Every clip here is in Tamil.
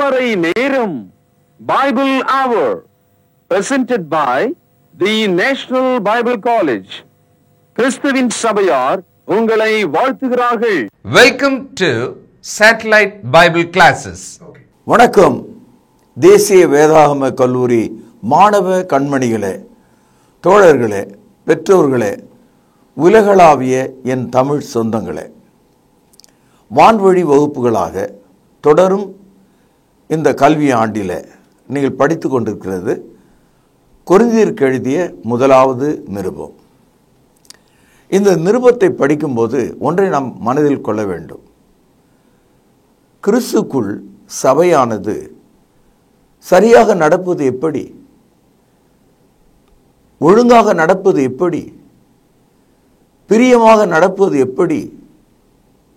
திருவரை நேரம் பைபிள் அவர் presented by the National Bible College. கிறிஸ்துவின் சபையார் உங்களை வாழ்த்துகிறார்கள். Welcome to Satellite Bible Classes. வணக்கம். தேசிய வேதாகம கல்லூரி மாணவ கண்மணிகளே, தோழர்களே, பெற்றோர்களே, உலகளாவிய என் தமிழ் சொந்தங்களே, வான்வழி வகுப்புகளாக தொடரும் இந்த கல்வி ஆண்டில் நீங்கள் படித்து கொண்டிருக்கிறது கொரிந்தியருக்கு எழுதிய முதலாவது நிருபம். இந்த நிருபத்தை படிக்கும்போது ஒன்றை நாம் மனதில் கொள்ள வேண்டும். கிறிஸ்துக்குள் சபையானது சரியாக நடப்பது எப்படி, ஒழுங்காக நடப்பது எப்படி, பிரியமாக நடப்பது எப்படி,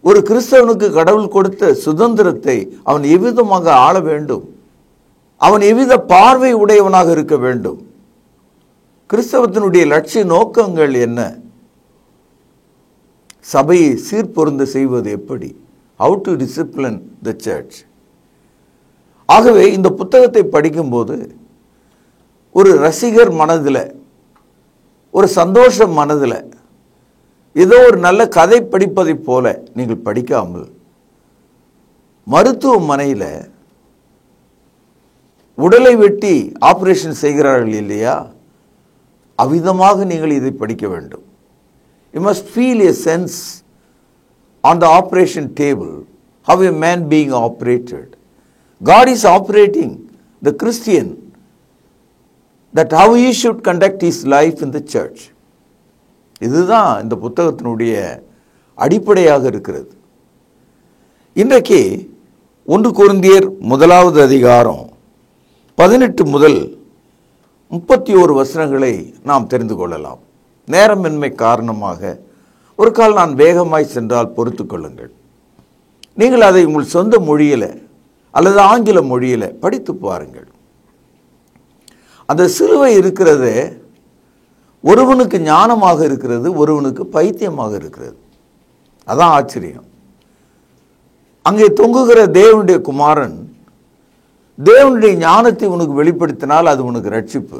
ஒரு கிறிஸ்தவனுக்கு கடவுள் கொடுத்த சுதந்திரத்தை அவன் எவ்விதமாக ஆள வேண்டும், அவன் எவ்வித பார்வை உடையவனாக இருக்க வேண்டும், கிறிஸ்தவத்தினுடைய லட்சிய நோக்கங்கள் என்ன, சபையை சீர்பொருந்த செய்வது எப்படி, how to discipline the church. ஆகவே இந்த புத்தகத்தை படிக்கும்போது ஒரு ரசிகர் மனதில், ஒரு சந்தோஷ மனதில், ஏதோ ஒரு நல்ல கதை படிப்பதை போல நீங்கள் படிக்காமல், மருத்துவமனையில் உடலை வெட்டி ஆபரேஷன் செய்கிறார்கள் இல்லையா, அவ்விதமாக நீங்கள் இதை படிக்க வேண்டும். You must feel a sense on the operation table how a man being operated. God is operating the Christian, that how he should conduct his life in the church. இதுதான் இந்த புத்தகத்தினுடைய அடிப்படையாக இருக்கிறது. இன்றைக்கு 1 கொரிந்தியர் முதலாவது அதிகாரம் 18 முதல் 31 வசனங்களை நாம் தெரிந்து கொள்ளலாம். நேரமின்மை காரணமாக ஒரு கால் நான் வேகமாய் சென்றால் பொறுத்து கொள்ளுங்கள். நீங்கள் அதை உங்கள் சொந்த மொழியில் அல்லது ஆங்கில மொழியில் படித்து பாருங்கள். அந்த சிலுவை இருக்கிறது, ஒருவனுக்கு ஞானமாக இருக்கிறது, ஒருவனுக்கு பைத்தியமாக இருக்கிறது. அதான் ஆச்சரியம். அங்கே தொங்குகிற தேவனுடைய குமாரன் தேவனுடைய ஞானத்தை உனக்கு வெளிப்படுத்தினால் அது உனக்கு ரட்சிப்பு.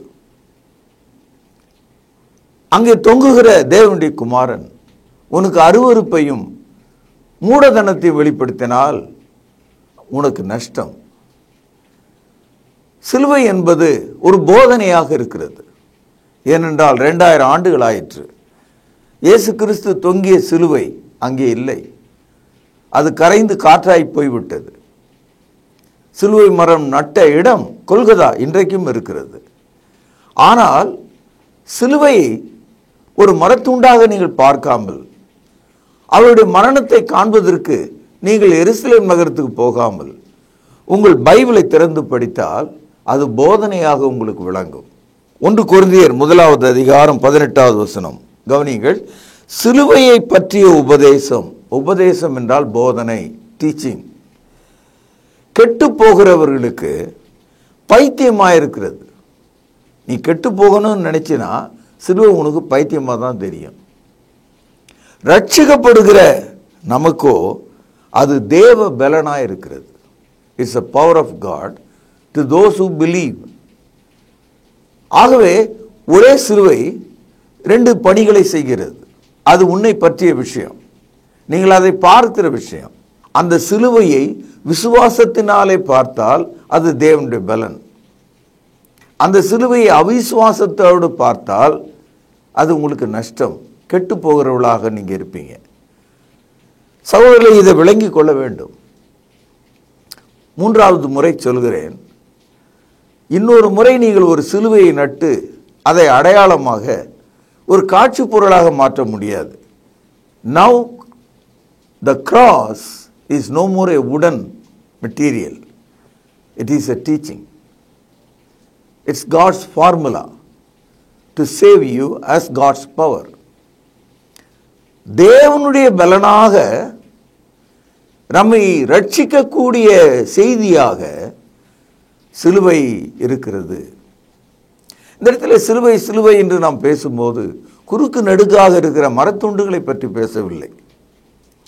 அங்கே தொங்குகிற தேவனுடைய குமாரன் உனக்கு அருவருப்பையும் மூடதனத்தையும் வெளிப்படுத்தினால் உனக்கு நஷ்டம். சிலுவை என்பது ஒரு போதனையாக இருக்கிறது. ஏனென்றால் 2000 ஆண்டுகள் ஆயிற்று. இயேசு கிறிஸ்து தொங்கிய சிலுவை அங்கே இல்லை, அது கரைந்து காற்றாய் போய்விட்டது. சிலுவை மரம் நட்ட இடம் கொல்கதா இன்றைக்கும் இருக்கிறது. ஆனால் சிலுவையை ஒரு மரத்துண்டாக நீங்கள் பார்க்காமல், அவருடைய மரணத்தை காண்பதற்கு நீங்கள் எருசலேம் நகரத்துக்கு போகாமல் உங்கள் பைபிளை திறந்து படித்தால் அது போதனையாக உங்களுக்கு விளங்கும். 1 கொரிந்தியர் முதலாவது அதிகாரம் 18வது வசனம் கவனியுங்கள். சிலுவையை பற்றிய உபதேசம், உபதேசம் என்றால் போதனை, டீச்சிங், கெட்டு போகிறவர்களுக்கு பைத்தியமாக இருக்கிறது. நீ கெட்டு போகணும்னு நினைச்சினா சிலுவை உனக்கு பைத்தியமாக தான் தெரியும். ரட்சிக்கப்படுகிற நமக்கோ அது தேவ பலனாக இருக்கிறது. It's a power of God to those who believe. ஆகவே ஒரே சிலுவை 2 பணிகளை செய்கிறது. அது உன்னை பற்றிய விஷயம், நீங்கள் அதை பார்க்கிற விஷயம். அந்த சிலுவையை விசுவாசத்தினாலே பார்த்தால் அது தேவனுடைய பலன். அந்த சிலுவையை அவிசுவாசத்தோடு பார்த்தால் அது உங்களுக்கு நஷ்டம், கெட்டு போகிறவர்களாக நீங்கள் இருப்பீங்க. சகோதரர்களை, இதை விளங்கி கொள்ள வேண்டும். 3வது முறை சொல்கிறேன், இன்னொரு முறை நீங்கள் ஒரு சிலுவையை நட்டு அதை அடையாளமாக ஒரு காட்சி பொருளாக மாற்ற முடியாது. Now the cross is no more a wooden material. It is a teaching. It's God's formula to save you as God's power. தேவனுடைய பலனாக நம்மை ரட்சிக்கக்கூடிய செய்தியாக சிலுவை இருக்கிறது. இந்த இடத்துல சிலுவை சிலுவை என்று நாம் பேசும்போது குறுக்கு நெடுக்காக இருக்கிற மரத்துண்டுகளை பற்றி பேசவில்லை.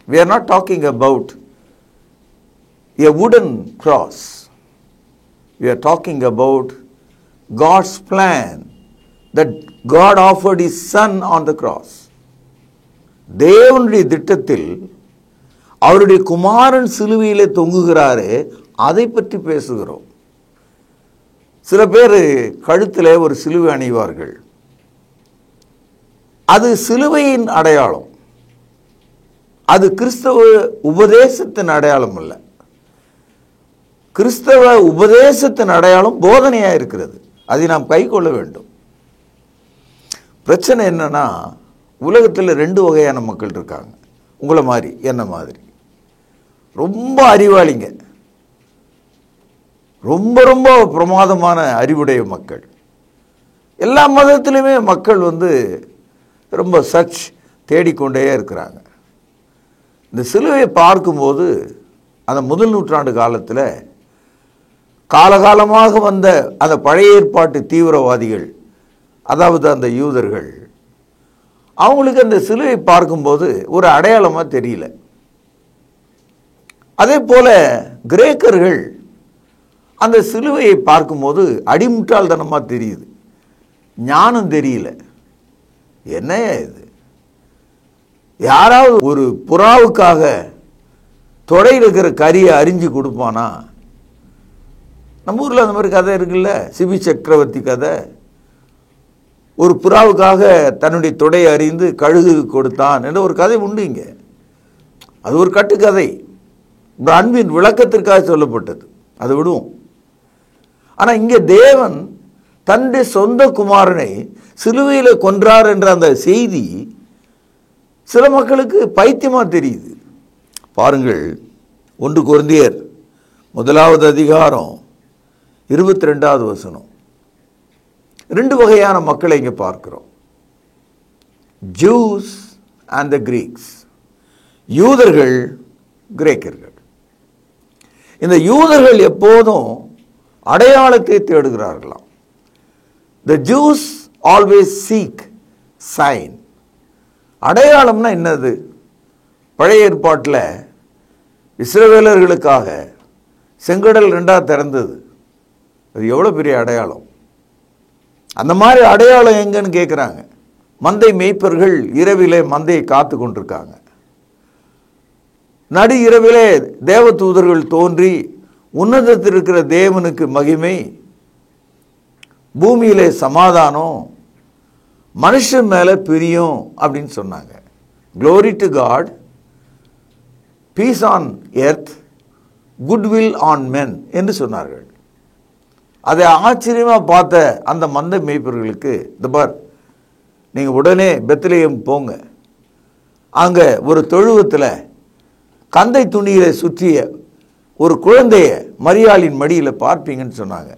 We are not talking about a wooden cross. we are talking about God's plan that God offered His Son on the cross. தேவனுடைய திட்டத்தில் அவருடைய குமாரன் சிலுவையிலே தொங்குகிறாரே, அதை பற்றி பேசுகிறோம். சில பேர் கழுத்திலே ஒரு சிலுவை அணிவார்கள். அது சிலுவையின் அடையாளம். அது கிறிஸ்தவ உபதேசத்தின் அடையாளம் அல்ல. கிறிஸ்தவ உபதேசத்தின் அடையாளம் போதனையாக இருக்கிறது. அதை நாம் கை கொள்ள வேண்டும். பிரச்சனை என்னன்னா, உலகத்தில் 2 வகையான மக்கள் இருக்காங்க. உங்களை மாதிரி, என்ன மாதிரி. ரொம்ப அறிவாளிங்க, ரொம்ப ரொம்ப பிரமாதமான அறிவுடைய மக்கள். எல்லா மதத்திலுமே மக்கள் ரொம்ப சர்ச் தேடிக்கொண்டே இருக்கிறாங்க. இந்த சிலுவையை பார்க்கும்போது அந்த முதல் நூற்றாண்டு காலத்தில் காலகாலமாக வந்த அந்த பழைய ஏற்பாட்டு தீவிரவாதிகள், அதாவது அந்த யூதர்கள், அவங்களுக்கு அந்த சிலுவை பார்க்கும்போது ஒரு அடையாளமாக தெரியல. அதே போல கிரேக்கர்கள் அந்த சிலுவையை பார்க்கும்போது அடிமுட்டாள்தனமாக தெரியுது, ஞானம் தெரியல. என்ன இது? யாராவது ஒரு புறாவுக்காக தொடையில் இருக்கிற கறியை அரிஞ்சு கொடுப்பானா? நம்ம ஊரில் அந்த மாதிரி கதை இருக்குல்ல, சிபி சக்கரவர்த்தி கதை. ஒரு புறாவுக்காக தன்னுடைய தொடையை அறிந்து கழுகு கொடுத்தான் என்ற ஒரு கதை உண்டு. இங்கே அது ஒரு கட்டுக்கதை, ஒரு அன்பின் விளக்கத்திற்காக சொல்லப்பட்டது. அதை விடுவோம். ஆனால் இங்கே தேவன் தன்னுடைய சொந்த குமாரனை சிலுவையில் கொன்றார் என்ற அந்த செய்தி சில மக்களுக்கு பைத்தியமாக தெரியுது. பாருங்கள், 1 கொரிந்தியர் 1 அதிகாரம் 22வது வசனம். 2 வகையான மக்களை இங்கே பார்க்கிறோம். Juice and the Greeks. யூதர்கள், கிரேக்கர்கள். இந்த யூதர்கள் எப்போதும் அடையாளத்தை தேடுகிறார்களாம். The Jews always seek sign. அடையாளம்னா என்னது? பழைய ஏற்பாட்டில் இஸ்ரவேலர்களுக்காக செங்கடல் 2 திறந்தது. அது எவ்வளோ பெரிய அடையாளம். அந்த மாதிரி அடையாளம் எங்கன்னு கேட்குறாங்க. மந்தை மேய்ப்பர்கள் இரவிலே மந்தையை காத்து கொண்டிருக்காங்க. நடு இரவிலே தேவ தூதர்கள் தோன்றி உன்னதத்தில் இருக்கிற தேவனுக்கு மகிமை, பூமியிலே சமாதானம், மனுஷன் மேலே பிரியம் அப்படின்னு சொன்னாங்க. Glory to God, peace on earth, goodwill on men என்று சொன்னார்கள். அதை ஆச்சரியமாக பார்த்த அந்த மந்தை மேய்ப்பர்களுக்கு, இந்த பார், நீங்கள் உடனே பெத்லெகேம் போங்க, அங்கே ஒரு தொழுவத்தில் கந்தை துணியில சுற்றிய ஒரு குழந்தைய மரியாளின் மடியில் பார்ப்பீங்கன்னு சொன்னாங்க.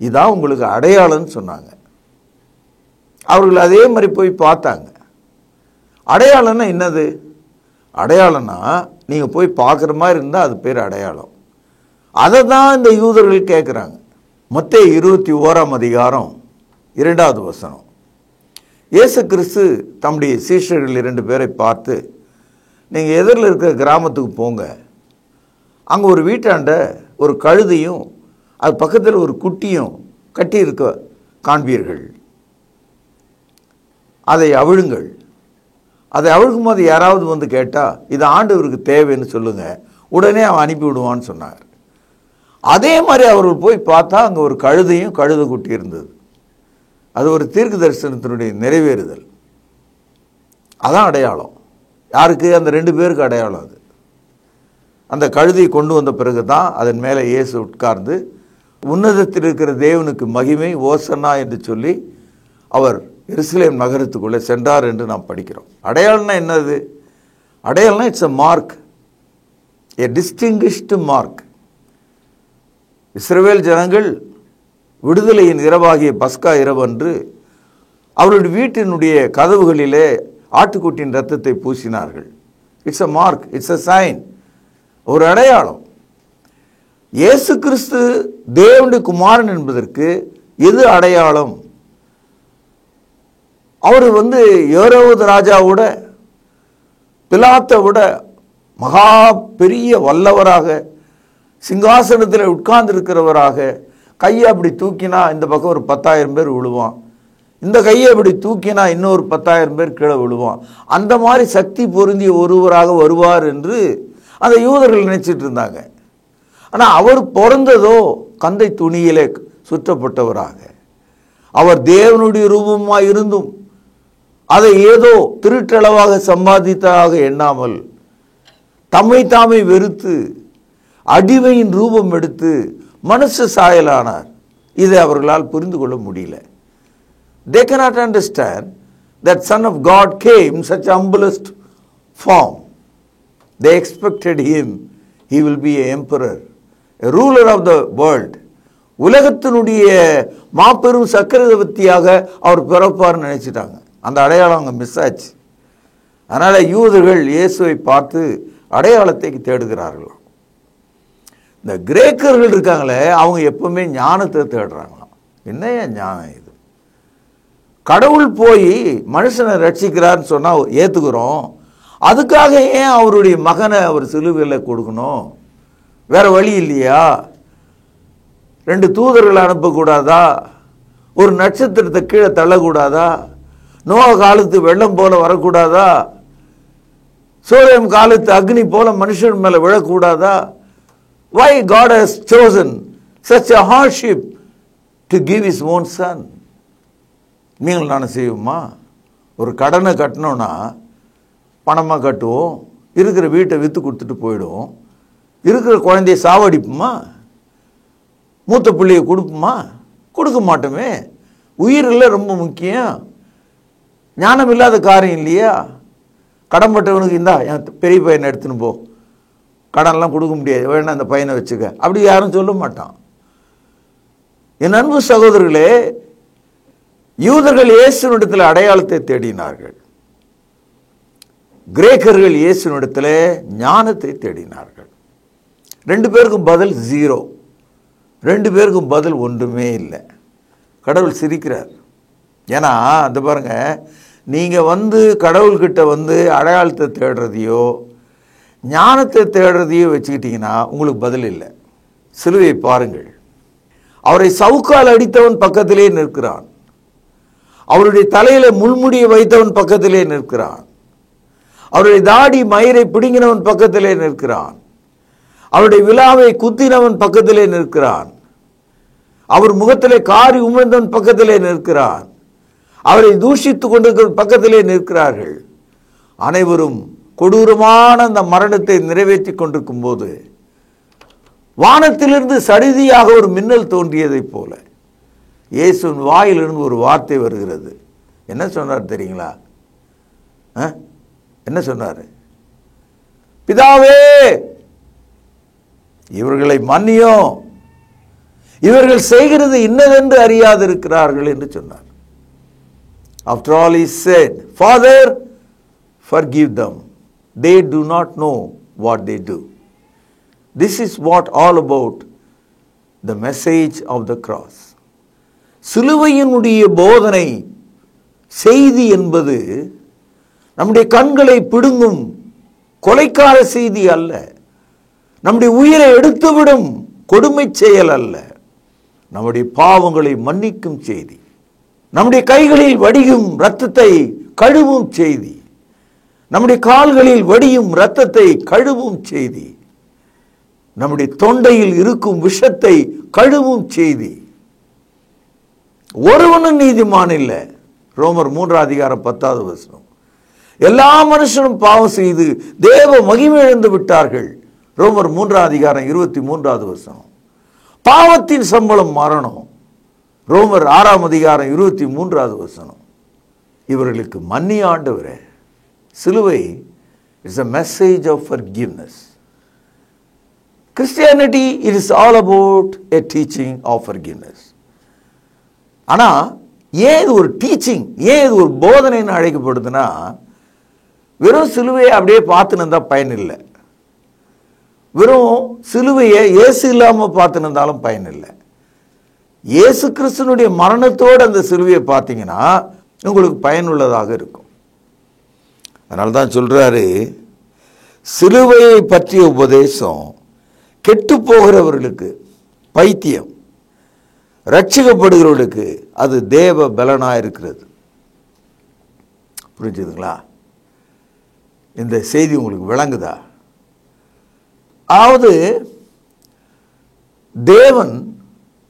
இதான் உங்களுக்கு அடையாளம்னு சொன்னாங்க. அவர்கள் அதே மாதிரி போய் பார்த்தாங்க. அடையாளம்னா என்னது? அடையாளம்னா நீங்கள் போய் பார்க்குற மாதிரி இருந்தால் அது பேர் அடையாளம். அதை தான் இந்த யூதர்கள் கேட்குறாங்க. மத்தேயு 21 அதிகாரம் 2வது வசனம். இயேசு கிறிஸ்து தம்முடைய சீஷர்கள் 2 பேரை பார்த்து, நீங்கள் எதிரில் இருக்கிற கிராமத்துக்கு போங்க, அங்கே ஒரு வீட்டாண்ட ஒரு கழுதையும் அது பக்கத்தில் ஒரு குட்டியும் கட்டி இருக்க காண்பீர்கள். அதை அவிழுங்கள். அதை அவிழ்க்கும் போது யாராவது வந்து கேட்டால் இது ஆண்டவருக்கு தேவைன்னு சொல்லுங்கள், உடனே அவன் அனுப்பி விடுவான்னு சொன்னார். அதே மாதிரி அவர்கள் போய் பார்த்தா அங்கே ஒரு கழுதையும் கழுதை குட்டி இருந்தது. அது ஒரு தீர்க்க தரிசனத்தினுடைய நிறைவேறுதல். அதான் அடையாளம். யாருக்கு? அந்த 2 பேருக்கு அடையாளம். அது அந்த கழுதையை கொண்டு வந்த பிறகு தான் அதன் மேலே இயேசு உட்கார்ந்து உன்னதத்தில் இருக்கிற தேவனுக்கு மகிமை ஓசன்னா என்று சொல்லி அவர் எருசலேம் நகரத்துக்குள்ளே சென்றார் என்று நாம் படிக்கிறோம். அடையாளம்னா என்னது? அடையாளம்னா it's a mark, a distinguished mark. Israel ஜனங்கள் விடுதலையின் இரவாகிய பஸ்கா இரவன்று அவருடைய வீட்டினுடைய கதவுகளிலே ஆட்டுக்குட்டியின் இரத்தத்தை பூசினார்கள். It's a mark, it's a sign, ஒரு அடையாளம். இயேசு கிறிஸ்து தேவனுடைய குமாரன் என்பதற்கு எது அடையாளம்? அவர் ஏரோது ராஜாவோட பிலாத்தை விட மகா பெரிய வல்லவராக சிங்காசனத்தில் உட்கார்ந்திருக்கிறவராக கையை அப்படி தூக்கினா இந்த பக்கம் ஒரு 10,000 பேர் விழுவான், இந்த கையை அப்படி தூக்கினா இன்னொரு 10,000 பேர் கீழே விழுவான். அந்த மாதிரி சக்தி பொருந்திய ஒருவராக வருவார் என்று அந்த யூதர்கள் நினைச்சிட்டு இருந்தாங்க. ஆனால் அவர் பிறந்ததோ கந்தை துணியிலே சுற்றப்பட்டவராக. அவர் தேவனுடைய ரூபமாக இருந்தும் அதை ஏதோ திருட்டளவாக சம்பாதித்ததாக எண்ணாமல் தம்மை தாமே வெறுத்து அடிமையின் ரூபம் எடுத்து மனுஷ சாயலானார். இதை அவர்களால் புரிந்து கொள்ள முடியல. They cannot understand that Son of God came in such humblest form. They expected him, he will be an emperor, a ruler of the world. உலகத்தினுடைய மாபெரும் சக்கரவர்த்தியாக அவர் பிறப்பார்னு நினைச்சிட்டாங்க. அந்த அடையாளம் அங்கே மிஸ் ஆச்சு. அதனால் யூதர்கள் இயேசுவை பார்த்து அடையாளத்தை தேடுகிறார்களாம். இந்த கிரேக்கர்கள் இருக்காங்களே, அவங்க எப்பவுமே ஞானத்தை தேடுறாங்களாம். என்னையா ஞானம் இது? கடவுள் போய் மனுஷனை ரட்சிக்கிறார்னு சொன்னால் ஏற்றுக்கிறோம், அதுக்காக ஏன் அவருடைய மகனை அவர் சிலுவையில் கொடுக்கணும்? வேற வழி இல்லையா? 2 தூதர்களை அனுப்பக்கூடாதா? ஒரு நட்சத்திரத்தை கீழே தள்ளக்கூடாதா? நோவா காலத்து வெள்ளம் போல வரக்கூடாதா? சோதம் காலத்து அக்னி போல மனுஷன் மேலே விழக்கூடாதா? Why God has chosen such a hardship to give his own son? நீங்கள் நான் செய்வோமா? ஒரு கடனை கட்டணும்னா பணமாக கட்டுவோம், இருக்கிற வீட்டை விற்று கொடுத்துட்டு போயிடுவோம், இருக்கிற குழந்தைய சாவடிப்புமா? மூத்த பிள்ளையை கொடுப்போமா? கொடுக்க மாட்டோமே. உயிரில் ரொம்ப முக்கியம். ஞானம் இல்லாத காரியம் இல்லையா? கடன்பட்டவனுக்கு இந்தா என் பெரிய பையனை எடுத்துன்னு போ, கடன்லாம் கொடுக்க முடியாது, வேணா அந்த பையனை வச்சுக்க, அப்படி யாரும் சொல்ல மாட்டான். என் அன்பு சகோதரர்களே, யூதர்கள் இயேசுவினிடத்தில் அடையாளத்தை தேடினார்கள், கிரேக்கர்கள் இயேசுவினிடத்தில் ஞானத்தை தேடினார்கள். 2 பேருக்கும் பதில் 0, 2 பேருக்கும் பதில் ஒன்றுமே இல்லை. கடவுள் சிரிக்கிறார். ஏன்னா அந்த பாருங்க, நீங்கள் கடவுள்கிட்ட அடையாளத்தை தேடுறதையோ ஞானத்தை தேடுறதையோ வச்சுக்கிட்டீங்கன்னா உங்களுக்கு பதில் இல்லை. சிலுவையை பாருங்கள். அவரை சவுக்கால் அடித்தவன் பக்கத்திலே நிற்கிறான், அவருடைய தலையில முள்முடியை வைத்தவன் பக்கத்திலே நிற்கிறான், அவருடைய தாடி மயிரை பிடுங்கினவன் பக்கத்திலே நிற்கிறான், அவருடைய விழாவை குத்தினவன் பக்கத்திலே நிற்கிறான், அவர் முகத்திலே காரி உமிழ்ந்தவன் பக்கத்திலே நிற்கிறான், அவரை தூஷித்துக் கொண்டிருக்கிறவன் பக்கத்திலே நிற்கிறார்கள். அனைவரும் கொடூரமான அந்த மரணத்தை நிறைவேற்றி கொண்டிருக்கும் போது வானத்திலிருந்து சடிதியாக ஒரு மின்னல் தோன்றியதைப் போல இயேசுவின் வாயிலிருந்து ஒரு வார்த்தை வருகிறது. என்ன சொன்னார் தெரியுங்களா? என்ன சொன்னார்? பிதாவே, இவர்களை மன்னியும், இவர்கள் செய்கிறது இன்னதென்று அறியாதிருக்கிறார்கள் என்று சொன்னார். After all he said, Father, forgive them, they do not know what they do. This is what all about the message of the cross. சிலுவையினுடைய போதனை செய்தி என்பது நம்முடைய கண்களை பிடுங்கும் கொலைக்கார செய்தி அல்ல, நம்முடைய உயிரை எடுத்துவிடும் கொடுமை செயல் அல்ல, நம்முடைய பாவங்களை மன்னிக்கும் செய்தி, நம்முடைய கைகளில் வடியும் இரத்தத்தை கழுவும் செய்தி, நம்முடைய கால்களில் வடியும் இரத்தத்தை கழுவும் செய்தி, நம்முடைய தொண்டையில் இருக்கும் விஷத்தை கழுவும் செய்தி. ஒருவனும் நீதிமான் இல்லை. ரோமர் 3:10. எல்லா மனுஷனும் பாவம் செய்து தேவ மகிமை இழந்து விட்டார்கள். ரோமர் 3:23. பாவத்தின் சம்பளம் மரணம். ரோமர் 6:23. இவர்களுக்கு மன்னி ஆண்டவரே. சிலுவை is a message of forgiveness. Christianity, it is all about a teaching of forgiveness. ஆனால் ஏன் இது ஒரு டீச்சிங், ஏன் இது ஒரு போதனைன்னு அழைக்கப்படுதுன்னா, வெறும் சிலுவையை அப்படியே பார்த்துன்னு இருந்தால் பயன் இல்லை, வெறும் சிலுவையை இயேசு இல்லாமல் பார்த்துன்னு இருந்தாலும் பயன் இல்லை. இயேசு கிறிஸ்துனுடைய மரணத்தோடு அந்த சிலுவையை பார்த்தீங்கன்னா உங்களுக்கு பயனுள்ளதாக இருக்கும். அதனால தான் சொல்கிறாரு, சிலுவையை பற்றிய உபதேசம் கெட்டு போகிறவர்களுக்கு பைத்தியம், ரட்சிக்கப்படுகிறவர்களுக்கு அது தேவ பலனாக இருக்கிறது. புரிஞ்சுதுங்களா? இந்த செய்தி உங்களுக்கு விளங்குதா? அதாவது தேவன்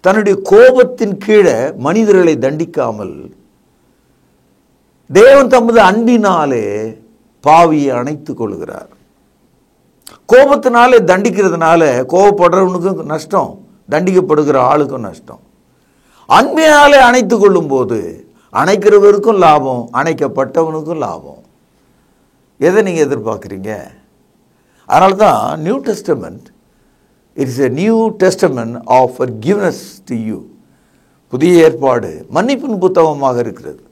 தன்னுடைய கோபத்தின் கீழே மனிதர்களை தண்டிக்காமல் தேவன் தமது அன்பினாலே பாவியை அணைத்துக் கொள்கிறார். கோபத்தினாலே தண்டிக்கிறதுனால கோபப்படுறவனுக்கும் நஷ்டம், தண்டிக்கப்படுகிற ஆளுக்கும் நஷ்டம். அன்பினாலே அணைத்துக் கொள்ளும் போது அணைக்கிறவருக்கும் லாபம், அணைக்கப்பட்டவனுக்கும் லாபம். எதை நீங்கள் எதிர்பார்க்குறீங்க? அதனால தான் new testament, it is a new testament of forgiveness to you. புதிய ஏற்பாடு மன்னிப்பின் புத்தகமாக இருக்கிறது.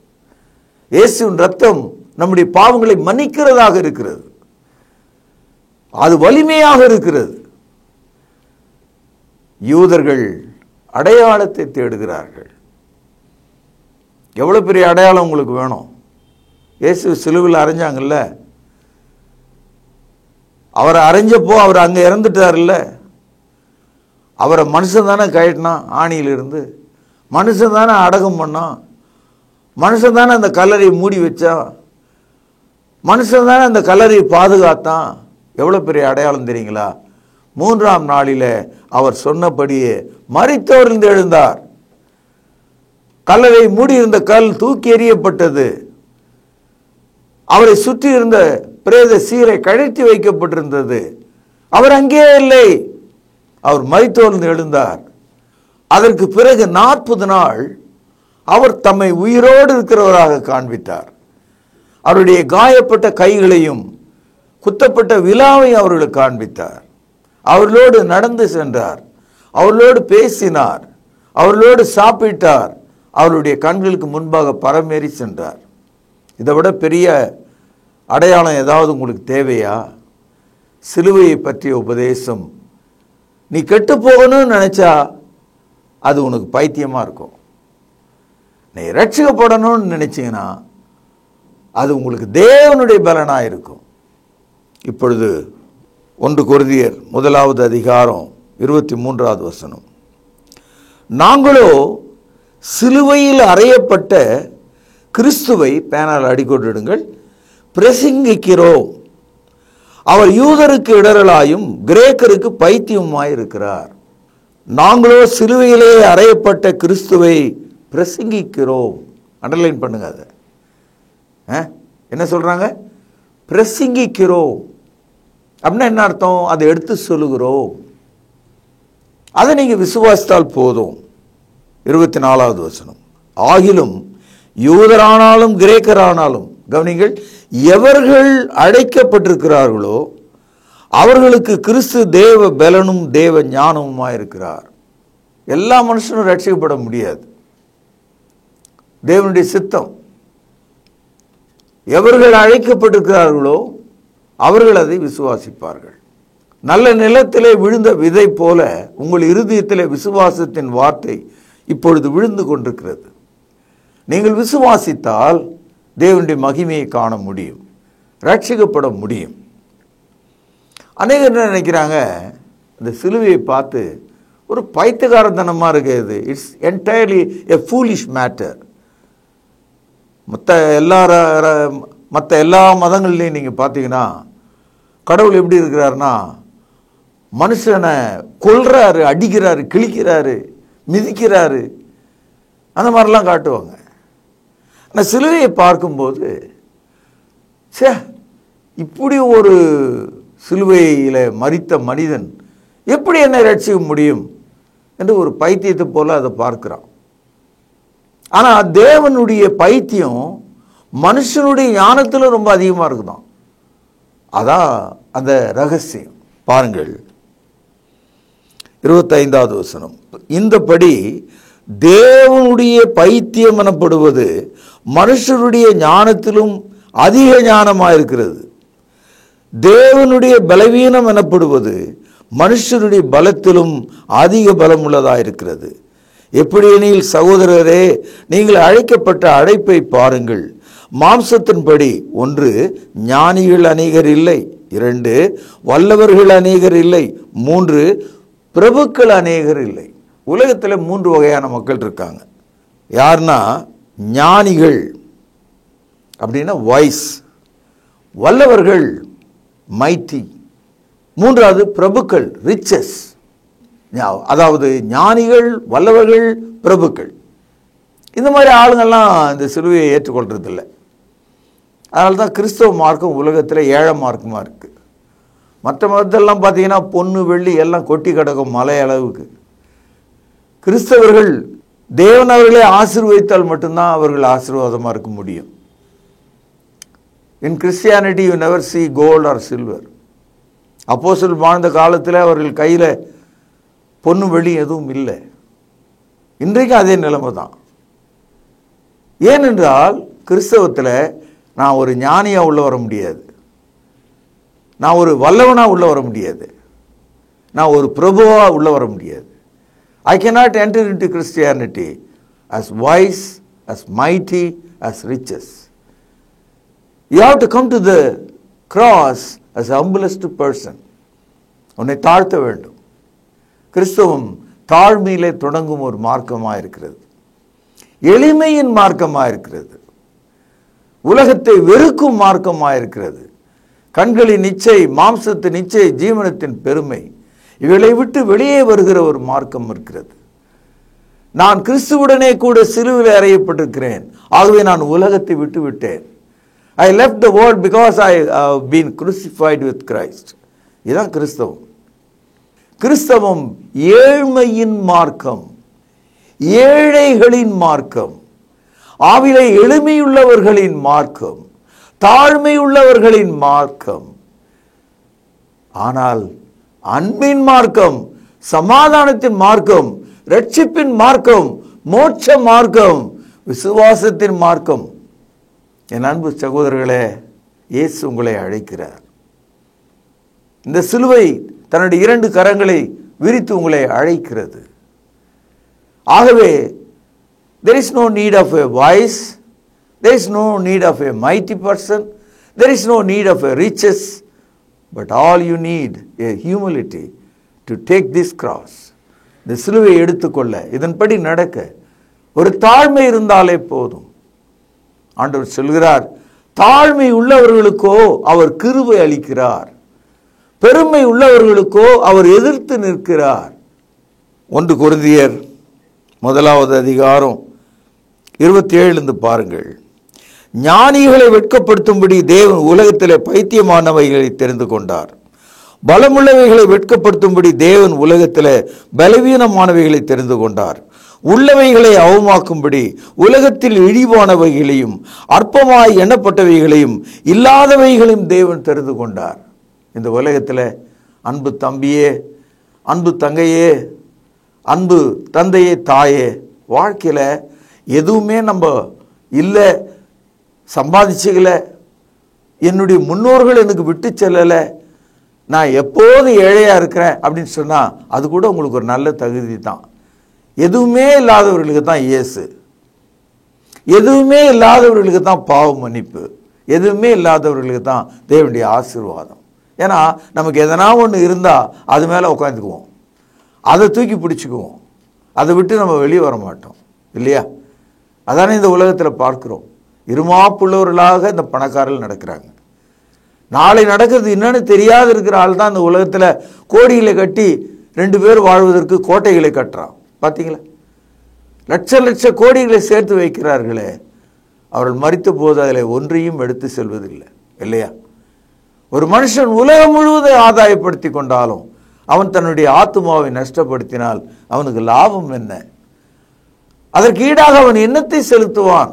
இயேசுவின் ரத்தம் நம்முடைய பாவங்களை மன்னிக்கிறதாக இருக்கிறது. அது வலிமையாக இருக்கிறது. யூதர்கள் அடையாளத்தை தேடுகிறார்கள். எவ்வளோ பெரிய அடையாளம் உங்களுக்கு வேணும்? இயேசு சிலுவையில் அரைஞ்சாங்கல்ல, அவரை அரைஞ்சப்போ அவர் அங்கே இறந்துட்டார்ல. அவரை மனுஷன் தானே கழட்டினான் ஆணியிலிருந்து, மனுஷன் தானே அடக்கம் பண்ணான், மனுஷன் தானே அந்த கல்லறையை மூடி வச்சான், மனுஷன் தானே அந்த கல்லறையை பாதுகாத்தான். எவ்வளோ பெரிய அடையாளம் தெரியுங்களா? 3ஆம் நாளில் அவர் சொன்னபடியே மரித்தோரிலிருந்து எழுந்தார். கல்லறை மூடி இருந்த கல் தூக்கி எறியப்பட்டது. அவரை சுற்றி இருந்த பிரேத சீரை கழற்றி வைக்கப்பட்டிருந்தது. அவர் அங்கே இல்லை, அவர் மரித்தோரிலிருந்து எழுந்தார். அதற்கு பிறகு 40 நாள் அவர் தம்மை உயிரோடு இருக்கிறவராக காண்பித்தார். அவருடைய காயப்பட்ட கைகளையும் குத்தப்பட்ட விலாவையும் அவர்களுக்கு காண்பித்தார். அவர்களோடு நடந்து சென்றார், அவர்களோடு பேசினார், அவர்களோடு சாப்பிட்டார், அவருடைய கண்களுக்கு முன்பாக பரமேறி சென்றார். இதை விட பெரிய அடையாளம் ஏதாவது உங்களுக்கு தேவையா? சிலுவையை பற்றிய உபதேசம். நீ கெட்டு போகணும்னு நினைச்சா அது உனக்கு பைத்தியமாக இருக்கும். நீ ரட்சிக்கப்படணும்னு நினைச்சீங்கன்னா அது உங்களுக்கு தேவனுடைய பலனாக இருக்கும். இப்பொழுது 1 கொரிந்தியர் 1வது அதிகாரம் 23வது வசனம். நாங்களோ சிலுவையில் அறையப்பட்ட கிறிஸ்துவை, பேனால் அடிக்கொண்டிடுங்கள், பிரசங்கிக்கிறோம். அவர் யூதருக்கு இடரலாயும் கிரேக்கருக்கு பைத்தியமாய் இருக்கிறார். நாங்களோ சிலுவையிலே அறையப்பட்ட கிறிஸ்துவை பிரசங்கிக்கிறோம். அண்டர்லைன் பண்ணுங்க. அதை என்ன சொல்றாங்க? பிரசங்கிக்கிறோம் அப்படின்னா என்ன அர்த்தம்? அதை எடுத்து சொல்லுகிறோம். அதை நீங்க விசுவாசித்தால் போதும். 24வது வசனம். ஆகிலும் யூதரானாலும் கிரேக்கரானாலும், கவனிங்கள், எவர்கள் அழைக்கப்பட்டிருக்கிறார்களோ அவர்களுக்கு கிறிஸ்து தேவ பலனும் தேவ ஞானமுமாயிருக்கிறார். எல்லா மனுஷனும் ரட்சிக்கப்பட முடியாது. தேவனுடைய சித்தம். எவர்கள் அழைக்கப்பட்டிருக்கிறார்களோ அவர்கள் அதை விசுவாசிப்பார்கள். நல்ல நிலத்திலே விழுந்த விதை போல உங்கள் இருதயத்திலே விசுவாசத்தின் வார்த்தை இப்பொழுது விழுந்து கொண்டிருக்கிறது. நீங்கள் விசுவாசித்தால் தேவனுடைய மகிமையை காண முடியும், ரட்சிக்கப்பட முடியும். அநேகர் என்ன நினைக்கிறாங்க? இந்த சிலுவையை பார்த்து ஒரு பைத்தியக்காரத்தனமாக இருக்குது. It's entirely a foolish matter. மற்ற எல்லா மதங்கள்லையும் நீங்கள் பார்த்தீங்கன்னா கடவுள் எப்படி இருக்கிறாருன்னா, மனுஷனை கொல்றாரு, அடிக்கிறாரு, கிழிக்கிறாரு, மிதிக்கிறாரு, அந்த மாதிரிலாம் காட்டுவாங்க. ஆனால் சிலுவையை பார்க்கும்போது இப்படி ஒரு சிலுவையில் மரித்த மனிதன் எப்படி என்னை ரட்சிக்க முடியும் என்று ஒரு பைத்தியத்தை போல அதை பார்க்கிறான். ஆனால் தேவனுடைய பைத்தியம் மனுஷனுடைய ஞானத்தில் ரொம்ப அதிகமாக இருக்குதான். அதான் அந்த ரகசியம். பாருங்கள் 25வது வசனம். இந்தபடி தேவனுடைய பைத்தியம் எனப்படுவது மனுஷருடைய ஞானத்திலும் அதிக ஞானமாயிருக்கிறது. தேவனுடைய பலவீனம் எனப்படுவது மனுஷருடைய பலத்திலும் அதிக பலம் உள்ளதாயிருக்கிறது. எப்படி எனில் சகோதரரே, நீங்கள் அழைக்கப்பட்ட அழைப்பை பாருங்கள். மாம்சத்தின்படி 1 ஞானிகள் அநேகர் இல்லை, 2 வல்லவர்கள் அநேகர் இல்லை, 3 பிரபுக்கள் அநேகர் இல்லை. உலகத்தில் 3 வகையான மக்கள் இருக்காங்க. யாருன்னா ஞானிகள் அப்படின்னா வைஸ், வல்லவர்கள் மைட்டி, மூன்றாவது பிரபுக்கள் ரிச்சஸ். அதாவது ஞானிகள், வல்லவர்கள், பிரபுக்கள். இந்த மாதிரி ஆளுங்கள்லாம் இந்த சிலுவையை ஏற்றுக்கொள்றதில்லை. அதனால தான் கிறிஸ்தவ மார்க்கம் உலகத்தில் 7 மார்க்கமாக இருக்குது. மற்ற மதத்தெல்லாம் பார்த்தீங்கன்னா பொண்ணு வெள்ளி எல்லாம் கொட்டி கிடக்கும் மலை அளவுக்கு. கிறிஸ்தவர்கள் தேவன் அவர்களே ஆசீர்வதித்தால் மட்டும்தான் அவர்கள் ஆசீர்வாதமாக இருக்க முடியும். இன் Christianity you never see gold or silver. அப்போஸ்தலர் வாழ்ந்த காலத்தில் அவர்கள் கையில் பொண்ணு வெள்ளி எதுவும் இல்லை. இன்றைக்கு அதே நிலைமை தான். ஏனென்றால் கிறிஸ்தவத்தில் நான் ஒரு ஞானியாக உள்ள வர முடியாது, நான் ஒரு வல்லவனாக உள்ள வர முடியாது, நான் ஒரு பிரபுவாக உள்ள வர முடியாது. I cannot enter into Christianity as wise, as mighty, as riches. You have to come to the cross as the humblest person. உன்னை தாழ்த்த வேண்டும். கிறிஸ்தவம் தாழ்மையிலே தொடங்கும் ஒரு மார்க்கமாக இருக்கிறது, எளிமையின் மார்க்கமாக இருக்கிறது, உலகத்தை வெறுக்கும் மார்க்கமாக இருக்கிறது. கண்களின் இச்சை, மாம்சத்தின் இச்சை, ஜீவனத்தின் பெருமை, இவளை விட்டு வெளியே வருகிற ஒரு மார்க்கம் இருக்கிறது. நான் கிறிஸ்துவுடனே கூட சிலுவையில் அறையப்பட்டிருக்கிறேன், ஆகவே நான் உலகத்தை விட்டு விட்டேன். I left the world because I have been crucified with Christ. இதுதான் கிறிஸ்தவம். கிறிஸ்தவம் ஏழ்மையின் மார்க்கம், ஏழைகளின் மார்க்கம், ஆவிலே எளிமையுள்ளவர்களின் மார்க்கம், தாழ்மையுள்ளவர்களின் மார்க்கம். ஆனால் அன்பின் மார்க்கம், சமாதானத்தின் மார்க்கம், ரட்சிப்பின் மார்க்கம், மோட்ச மார்க்கம், விசுவாசத்தின் மார்க்கம். என் அன்பு சகோதரர்களே, இயேசு உங்களை அழைக்கிறார். இந்த சிலுவை தன்னுடைய 2 கரங்களை விரித்து உங்களை அழைக்கிறது. ஆகவே there is no need of a wise, there is no need of a mighty person, there is no need of a riches, but all you need a humility to take this cross. இந்த சிலுவையை எடுத்துக்கொள்ள, இதன்படி நடக்க ஒரு தாழ்மை இருந்தாலே போதும். ஆண்டவர் சொல்கிறார், தாழ்மை உள்ளவர்களுக்கோ அவர் கிருபை அளிக்கிறார், பெருமை உள்ளவர்களுக்கோ அவர் எதிர்த்து நிற்கிறார். 1 கொரிந்தியர் 1 அதிகாரம் 27 பாருங்கள். ஞானிகளை வெட்கப்படுத்தும்படி தேவன் உலகத்திலே பைத்தியமானவைகளை தெரிந்து கொண்டார், பலமுள்ளவைகளை வெட்கப்படுத்தும்படி தேவன் உலகத்திலே பலவீனமானவைகளை தெரிந்து கொண்டார், உள்ளவைகளை அவமாக்கும்படி உலகத்தில் இழிவானவைகளையும் அற்பமாய் எண்ணப்பட்டவைகளையும் இல்லாதவைகளையும் தேவன் தெரிந்து கொண்டார். இந்த உலகத்தில் அன்பு தம்பியே, அன்பு தங்கையே, அன்பு தந்தையே, தாயே, வாழ்க்கையில் எதுவுமே நம்ம இல்லை, சம்பாதிச்சுக்கலை, என்னுடைய முன்னோர்கள் எனக்கு விட்டு செல்லலை, நான் எப்போது ஏழையாக இருக்கிறேன் அப்படின்னு சொன்னால் அது கூட உங்களுக்கு ஒரு நல்ல தகுதி தான். எதுவுமே இல்லாதவர்களுக்கு தான் இயேசு, எதுவுமே இல்லாதவர்களுக்கு தான் பாவ மன்னிப்பு, எதுவுமே இல்லாதவர்களுக்கு தான் தேவனுடைய ஆசீர்வாதம். ஏன்னா நமக்கு எதனா ஒன்று இருந்தால் அது மேலே உட்காந்துக்குவோம், அதை தூக்கி பிடிச்சிக்குவோம், அதை விட்டு நம்ம வெளியே வர மாட்டோம் இல்லையா? அதானே இந்த உலகத்தில் பார்க்குறோம். இருமாப்புள்ளவர்களாக இந்த பணக்காரர்கள் நடக்கிறாங்க. நாளை நடக்கிறது என்னன்னு தெரியாது இருக்கிற ஆள் தான் இந்த உலகத்தில் கோடிகளை கட்டி 2 பேர் வாழ்வதற்கு கோட்டைகளை கட்டுறான். பார்த்தீங்களா? லட்ச கோடிகளை சேர்த்து வைக்கிறார்களே, அவர்கள் மரித்த போது அதில் ஒன்றையும் எடுத்து செல்வதில்லை இல்லையா? ஒரு மனுஷன் உலகம் முழுவதும் ஆதாயப்படுத்தி கொண்டாலும் அவன் தன்னுடைய ஆத்துமாவை நஷ்டப்படுத்தினால் அவனுக்கு லாபம் என்ன? அதற்கு ஈடாக அவன் என்னத்தை செலுத்துவான்?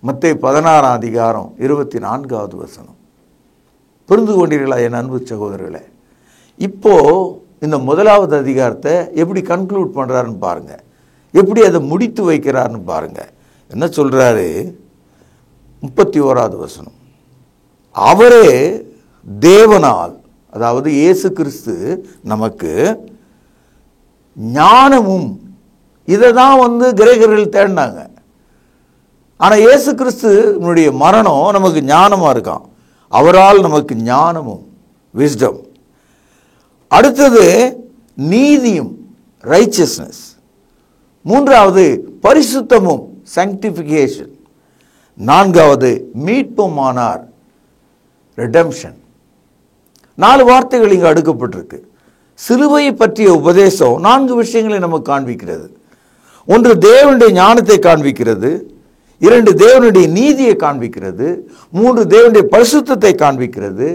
மத்தேயு 16 அதிகாரம் 24வது வசனம். புரிந்து கொண்டீர்களா என் அன்பு சகோதரர்களே? இப்போ இந்த 1வது அதிகாரத்தை எப்படி கன்க்ளூட் பண்றாருன்னு பாருங்க, எப்படி அதை முடித்து வைக்கிறார்னு பாருங்க. என்ன சொல்றாரு? 31வது வசனம். அவரே தேவனால், அதாவது இயேசு கிறிஸ்து நமக்கு ஞானமும், இதை தான் கிரேக்கர்கள் தேடினாங்க. ஆனால் இயேசு கிறிஸ்துனுடைய மரணம் நமக்கு ஞானமாக இருக்கான். அவரால் நமக்கு ஞானமும், விஸ்டம். அடுத்தது நீதியும், ரைச்சியஸ்னஸ். மூன்றாவது பரிசுத்தமும், sanctification. நான்காவது மீட்புமானார், redemption. 4 வார்த்தைகள் இங்கு அடுக்கப்பட்டிருக்கு. சிலுவையை பற்றிய உபதேசம் 4 விஷயங்களை நமக்கு காண்பிக்கிறது. 1 தேவனுடைய ஞானத்தை காண்பிக்கிறது, 2 தேவனுடைய நீதியை காண்பிக்கிறது, 3 தேவனுடைய பரிசுத்தத்தை காண்பிக்கிறது,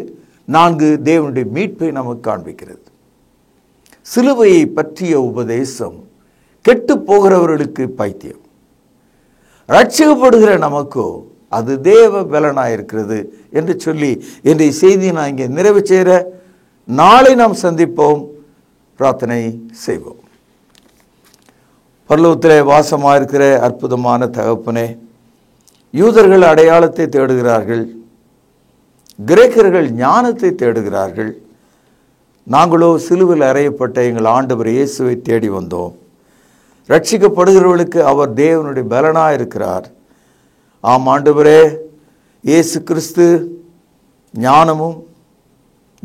4 தேவனுடைய மீட்பை நமக்கு காண்பிக்கிறது. சிலுவையை பற்றிய உபதேசம் கெட்டு போகிறவர்களுக்கு பைத்தியம், ரட்சிக்கப்படுகிற நமக்கோ அது தேவ பலனாயிருக்கிறது என்று சொல்லி இன்றைய செய்தியை நான் இங்கே நிறைவு செய்கிற. நாளை நாம் சந்திப்போம், பிரார்த்தனை செய்வோம். பரலோகத்திலே வாசமாயிருக்கிற அற்புதமான தகப்பனே, யூதர்கள் அடையாளத்தை தேடுகிறார்கள், கிரேக்கர்கள் ஞானத்தை தேடுகிறார்கள். நாங்களோ சிலுவையில் அறையப்பட்ட எங்கள் ஆண்டவர் இயேசுவை தேடி வந்தோம். ரட்சிக்கப்படுகிறவர்களுக்கு அவர் தேவனுடைய பலனாக இருக்கிறார். ஆம் ஆண்டவரே, இயேசு கிறிஸ்து ஞானமும்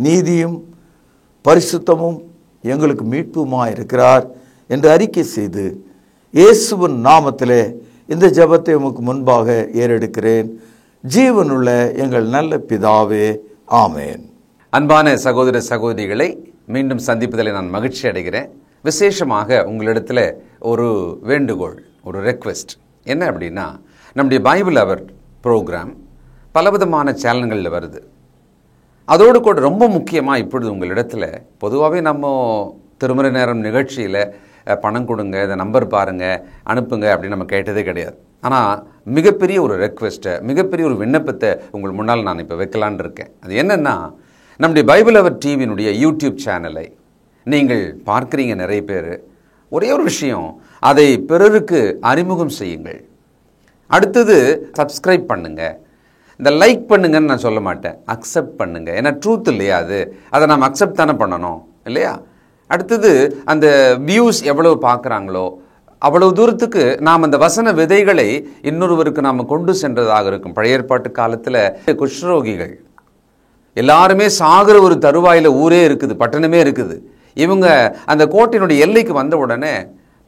நீதியும் பரிசுத்தமும் எங்களுக்கு மீட்புமாய் இருக்கிறார் என்று அறிக்கை செய்து இயேசுவின் நாமத்திலே இந்த ஜெபத்தை உமக்கு முன்பாக ஏறெடுக்கிறேன். ஜீவனுள்ள எங்கள் நல்ல பிதாவே, ஆமேன். அன்பான சகோதர சகோதரிகளை மீண்டும் சந்திப்பதில் நான் மகிழ்ச்சி அடைகிறேன். விசேஷமாக உங்களிடத்தில் ஒரு வேண்டுகோள், ஒரு ரெக்வெஸ்ட் என்ன அப்படின்னா, நம்முடைய பைபிள் அவர் ப்ரோக்ராம் பலவிதமான சேனல்களில் வருது. அதோடு கூட ரொம்ப முக்கியமாக இப்பொழுது உங்களிடத்தில் பொதுவாகவே நம்ம திருமறை நேரம் நிகழ்ச்சியில் பணம் கொடுங்க, இந்த நம்பர் பாருங்கள், அனுப்புங்க அப்படின்னு நம்ம கேட்டதே கிடையாது. ஆனால் மிகப்பெரிய ஒரு ரெக்வெஸ்ட்டை, மிகப்பெரிய ஒரு விண்ணப்பத்தை உங்கள் முன்னால் நான் இப்போ வைக்கலான் இருக்கேன். அது என்னென்னா, நம்முடைய பைபிள் அவர் டிவியினுடைய யூடியூப் சேனலை நீங்கள் பார்க்குறீங்க நிறைய பேர். ஒரே ஒரு விஷயம், அதை பிறருக்கு அறிமுகம் செய்யுங்கள். அடுத்தது சப்ஸ்கிரைப் பண்ணுங்கள். இந்த லைக் பண்ணுங்கன்னு நான் சொல்ல மாட்டேன், அக்செப்ட் பண்ணுங்கள். ஏன்னா ட்ரூத் இல்லையா அது, அதை நாம் அக்செப்ட் தானே பண்ணணும் இல்லையா? அடுத்தது அந்த வியூஸ் எவ்வளவு பார்க்குறாங்களோ அவ்வளவு தூரத்துக்கு நாம் அந்த வசன விதைகளை இன்னொருவருக்கு நாம் கொண்டு சென்றதாக இருக்கும். பழைய ஏற்பாட்டு காலத்தில் குஷ்ரோகிகள் எல்லாருமே சாகிற ஒரு தருவாயில் ஊரே இருக்குது, பட்டணமே இருக்குது. இவங்க அந்த கோட்டையினுடைய எல்லைக்கு வந்த உடனே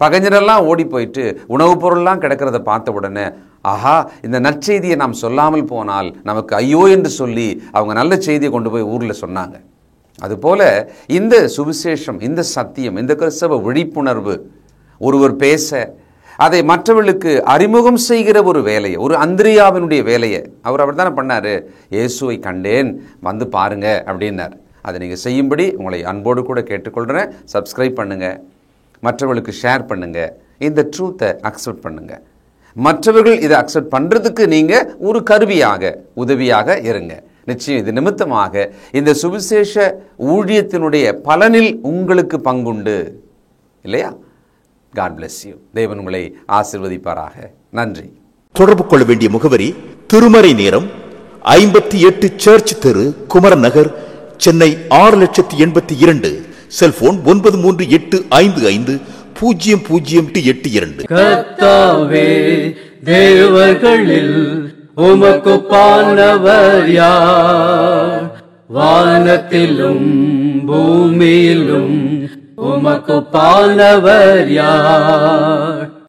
பகைஞரெல்லாம் ஓடி போயிட்டு உணவுப் பொருள்லாம் கிடக்கிறத பார்த்த உடனே, ஆஹா, இந்த நற்செய்தியை நாம் சொல்லாமல் போனால் நமக்கு ஐயோ என்று சொல்லி அவங்க நல்ல செய்தியை கொண்டு போய் ஊரில் சொன்னாங்க. அதுபோல இந்த சுவிசேஷம், இந்த சத்தியம், இந்த கிறிஸ்தவ விழிப்புணர்வு ஒருவர் பேச அதை மற்றவர்களுக்கு அறிமுகம் செய்கிற ஒரு வேலையை, ஒரு அந்திரியாவினுடைய வேலையை அவர் தானே பண்ணார். இயேசுவை கண்டேன், வந்து பாருங்க அப்படின்னார். அதை நீங்கள் செய்யும்படி உங்களை அன்போடு கூட கேட்டுக்கொள்கிறேன். சப்ஸ்கிரைப் பண்ணுங்கள், மற்றவர்களுக்கு ஷேர் பண்ணுங்கள், இந்த ட்ரூத்தை அக்செப்ட் பண்ணுங்கள். மற்றவர்கள் இதை அக்செப்ட் பண்ணுறதுக்கு நீங்கள் ஒரு கருவியாக, உதவியாக இருங்க. நிச்சயம் இது நிமித்தமாக இந்த சுவிசேஷ ஊழியத்தினுடைய பலனில் உங்களுக்கு பங்குண்டு இல்லையா? God bless you. தேவன் உங்களை ஆசீர்வதிப்பாராக. நன்றி. தொடர்பு கொள்ள வேண்டிய முகவரி: திருமறை நேரம், 58 சர்ச் தெரு, குமரன் நகர், சென்னை 6082. செல்போன் 9385500882. கர்த்தாவே, தேவர்களில் உமக்குப்பானவர் யார்? வானத்திலும் பூமியிலும் உமக்குப்பானவர் யார்?